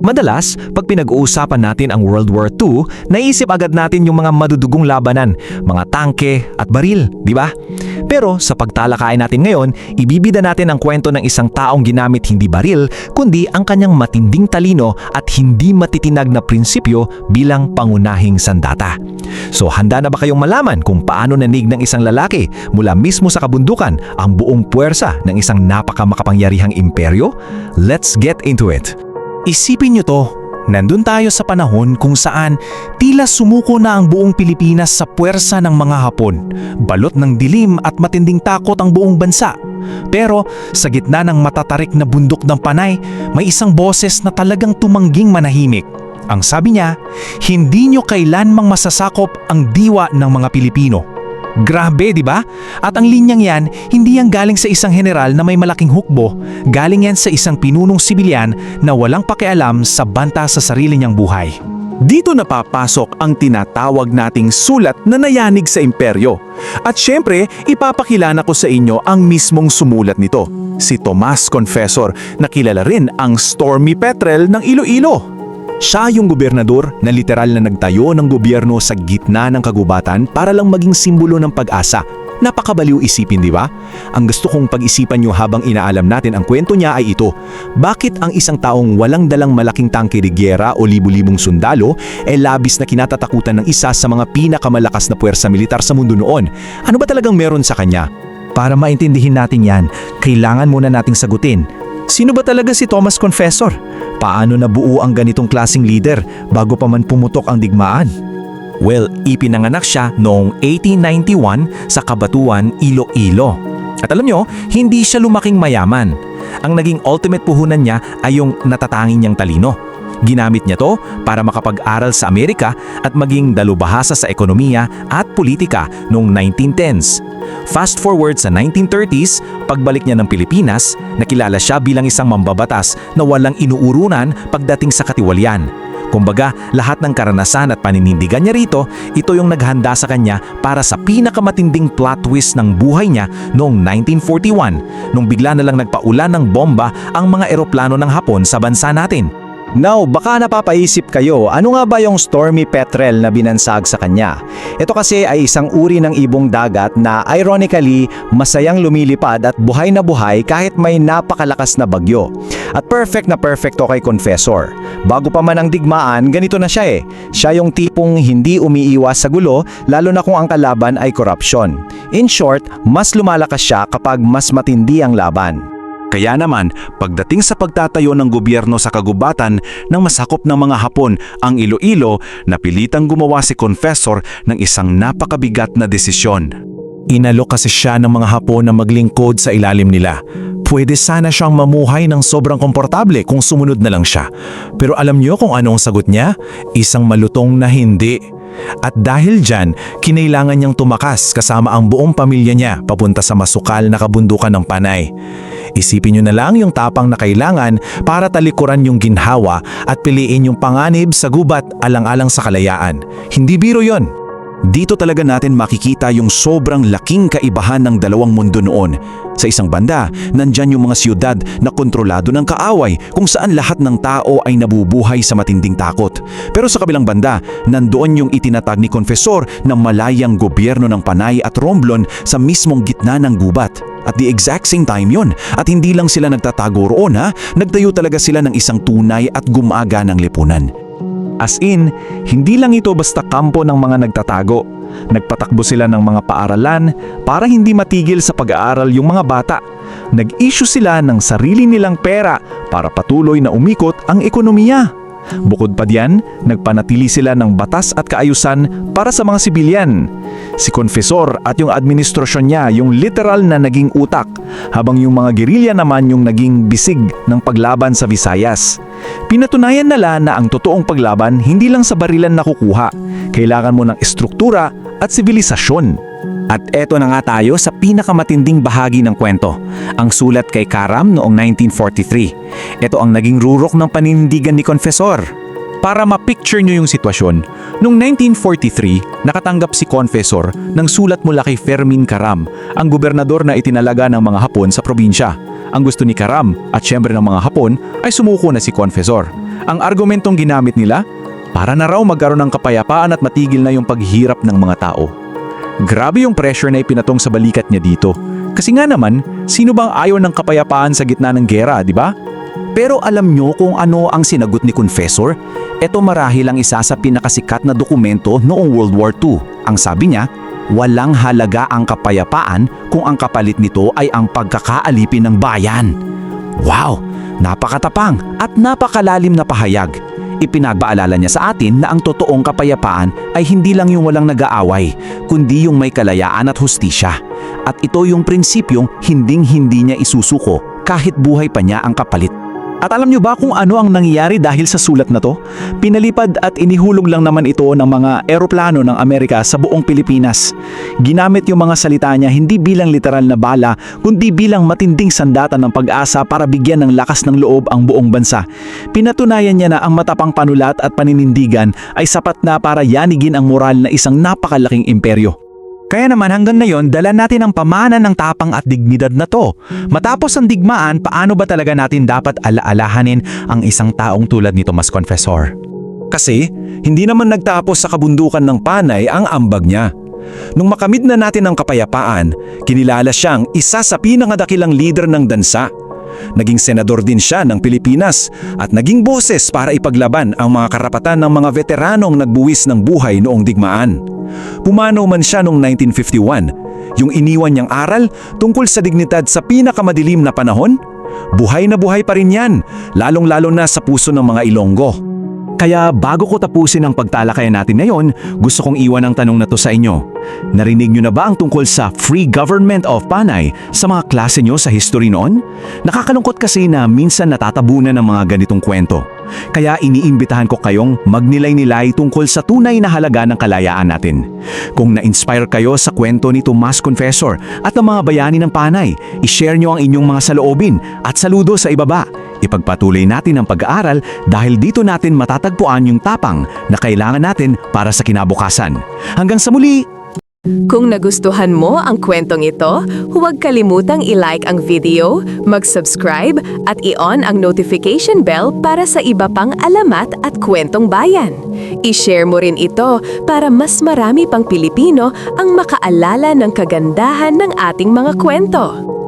Madalas, pag pinag-uusapan natin ang World War II, naisip agad natin yung mga madudugong labanan, mga tangke at baril, di ba? Pero sa pagtalakayan natin ngayon, ibibida natin ang kwento ng isang taong ginamit hindi baril, kundi ang kanyang matinding talino at hindi matitinag na prinsipyo bilang pangunahing sandata. So handa na ba kayong malaman kung paano nanig ng isang lalaki mula mismo sa kabundukan ang buong puwersa ng isang napakamakapangyarihang imperyo? Let's get into it! Isipin nyo to, nandun tayo sa panahon kung saan tila sumuko na ang buong Pilipinas sa puwersa ng mga Hapon. Balot ng dilim at matinding takot ang buong bansa. Pero sa gitna ng matatarik na bundok ng Panay, may isang boses na talagang tumangging manahimik. Ang sabi niya, hindi nyo kailanmang masasakop ang diwa ng mga Pilipino. Grabe, di ba? At ang linyang yan, hindi yan galing sa isang general na may malaking hukbo, galing yan sa isang pinunong sibilyan na walang pakialam sa banta sa sarili niyang buhay. Dito napapasok ang tinatawag nating sulat na nayanig sa imperyo. At syempre, ipapakilala ko sa inyo ang mismong sumulat nito, si Tomas Confessor, na kilala rin ang Stormy Petrel ng Iloilo. Siya yung gobernador na literal na nagtayo ng gobyerno sa gitna ng kagubatan para lang maging simbolo ng pag-asa. Napakabaliw isipin, di ba? Ang gusto kong pag-isipan nyo habang inaalam natin ang kwento niya ay ito. Bakit ang isang taong walang dalang malaking tangke de gyera o libu-libong sundalo labis na kinatatakutan ng isa sa mga pinakamalakas na puwersa militar sa mundo noon? Ano ba talagang meron sa kanya? Para maintindihin natin yan, kailangan muna nating sagutin. Sino ba talaga si Tomas Confessor? Paano nabuo ang ganitong klaseng leader bago pa man pumutok ang digmaan? Well, ipinanganak siya noong 1891 sa Cabatuan, Iloilo. At alam nyo, hindi siya lumaking mayaman. Ang naging ultimate puhunan niya ay yung natatanging niyang talino. Ginamit niya to para makapag-aral sa Amerika at maging dalubhasa sa ekonomiya at politika noong 1910s. Fast forward sa 1930s, pagbalik niya ng Pilipinas, nakilala siya bilang isang mambabatas na walang inuurunan pagdating sa katiwalian. Kumbaga, lahat ng karanasan at paninindigan niya rito, ito yung naghanda sa kanya para sa pinakamatinding plot twist ng buhay niya noong 1941, nung bigla na lang nagpaulan ng bomba ang mga eroplano ng Hapon sa bansa natin. Now, baka napapaisip kayo, ano nga ba yung Stormy Petrel na binansag sa kanya? Ito kasi ay isang uri ng ibong dagat na ironically masayang lumilipad at buhay na buhay kahit may napakalakas na bagyo. At perfect to kay Confessor. Bago pa man ang digmaan, ganito na siya eh. Siya yung tipong hindi umiiwas sa gulo, lalo na kung ang kalaban ay korupsyon. In short, mas lumalakas siya kapag mas matindi ang laban. Kaya naman, pagdating sa pagtatayo ng gobyerno sa kagubatan ng masakop ng mga Hapon ang Iloilo, napilitang gumawa si Confessor ng isang napakabigat na desisyon. Inalok kasi siya ng mga Hapon na maglingkod sa ilalim nila. Pwede sana siyang mamuhay ng sobrang komportable kung sumunod na lang siya. Pero alam niyo kung anong sagot niya? Isang malutong na hindi. At dahil dyan, kinailangan niyang tumakas kasama ang buong pamilya niya papunta sa masukal na kabundukan ng Panay. Isipin niyo na lang yung tapang na kailangan para talikuran yung ginhawa at piliin yung panganib sa gubat alang-alang sa kalayaan. Hindi biro yon. Dito talaga natin makikita yung sobrang laking kaibahan ng dalawang mundo noon. Sa isang banda, nandyan yung mga siyudad na kontrolado ng kaaway kung saan lahat ng tao ay nabubuhay sa matinding takot. Pero sa kabilang banda, nandoon yung itinatag ni Confessor na malayang gobyerno ng Panay at Romblon sa mismong gitna ng gubat. At the exact same time yun. At hindi lang sila nagtatago roon ha, nagtayo talaga sila ng isang tunay at gumaganang lipunan. As in, hindi lang ito basta kampo ng mga nagtatago. Nagpatakbo sila ng mga paaralan para hindi matigil sa pag-aaral yung mga bata. Nag-issue sila ng sarili nilang pera para patuloy na umikot ang ekonomiya. Bukod pa diyan, nagpanatili sila ng batas at kaayusan para sa mga sibilyan. Si Confessor at yung administrasyon niya yung literal na naging utak, habang yung mga gerilya naman yung naging bisig ng paglaban sa Visayas. Pinatunayan nila na ang totoong paglaban hindi lang sa barilan nakukuha, kailangan mo ng estruktura at sibilisasyon. At eto na nga tayo sa pinakamatinding bahagi ng kwento, ang sulat kay Caram noong 1943. Ito ang naging rurok ng paninindigan ni Confessor. Para ma-picture nyo yung sitwasyon, noong 1943, nakatanggap si Confessor ng sulat mula kay Fermin Caram, ang gobernador na itinalaga ng mga Hapon sa probinsya. Ang gusto ni Caram at syempre ng mga Hapon ay sumuko na si Confessor. Ang argumentong ginamit nila, para na raw magkaroon ng kapayapaan at matigil na yung paghihirap ng mga tao. Grabe yung pressure na ipinatong sa balikat niya dito. Kasi nga naman, sino bang ayaw ng kapayapaan sa gitna ng gera, di ba? Pero alam nyo kung ano ang sinagot ni Confessor? Ito marahil ang isa sa pinakasikat na dokumento noong World War II. Ang sabi niya, walang halaga ang kapayapaan kung ang kapalit nito ay ang pagkakaalipin ng bayan. Wow! Napakatapang at napakalalim na pahayag. Ipinagbaalala niya sa atin na ang totoong kapayapaan ay hindi lang yung walang nag-aaway, kundi yung may kalayaan at hustisya. At ito yung prinsipyong hinding-hindi niya isusuko kahit buhay pa niya ang kapalit. At alam nyo ba kung ano ang nangyayari dahil sa sulat na to? Pinalipad at inihulog lang naman ito ng mga eroplano ng Amerika sa buong Pilipinas. Ginamit yung mga salita niya hindi bilang literal na bala, kundi bilang matinding sandata ng pag-asa para bigyan ng lakas ng loob ang buong bansa. Pinatunayan niya na ang matapang panulat at paninindigan ay sapat na para yanigin ang moral na isang napakalaking imperyo. Kaya naman hanggang ngayon, dala natin ang pamana ng tapang at dignidad na to. Matapos ang digmaan, paano ba talaga natin dapat alaalahanin ang isang taong tulad ni Tomas Confessor? Kasi hindi naman nagtapos sa kabundukan ng Panay ang ambag niya. Nung makamit na natin ang kapayapaan, kinilala siyang isa sa pinakadakilang leader ng dansa. Naging senador din siya ng Pilipinas at naging boses para ipaglaban ang mga karapatan ng mga veteranong nagbuwis ng buhay noong digmaan. Pumanaw man siya noong 1951, yung iniwan niyang aral tungkol sa dignidad sa pinakamadilim na panahon, buhay na buhay pa rin yan, lalong-lalo na sa puso ng mga Ilonggo. Kaya bago ko tapusin ang pagtalakayan natin ngayon, gusto kong iwan ang tanong na to sa inyo. Narinig nyo na ba ang tungkol sa Free Government of Panay sa mga klase nyo sa history noon? Nakakalungkot kasi na minsan natatabunan ng mga ganitong kwento. Kaya iniimbitahan ko kayong magnilay-nilay tungkol sa tunay na halaga ng kalayaan natin. Kung na-inspire kayo sa kwento ni Tomas Confessor at ng mga bayani ng Panay, i-share nyo ang inyong mga saloobin at saludo sa ibaba. Ipagpatuloy natin ang pag-aaral dahil dito natin matatagpuan yung tapang na kailangan natin para sa kinabukasan. Hanggang sa muli! Kung nagustuhan mo ang kwentong ito, huwag kalimutang i-like ang video, mag-subscribe at i-on ang notification bell para sa iba pang alamat at kwentong bayan. I-share mo rin ito para mas marami pang Pilipino ang makaalala ng kagandahan ng ating mga kwento.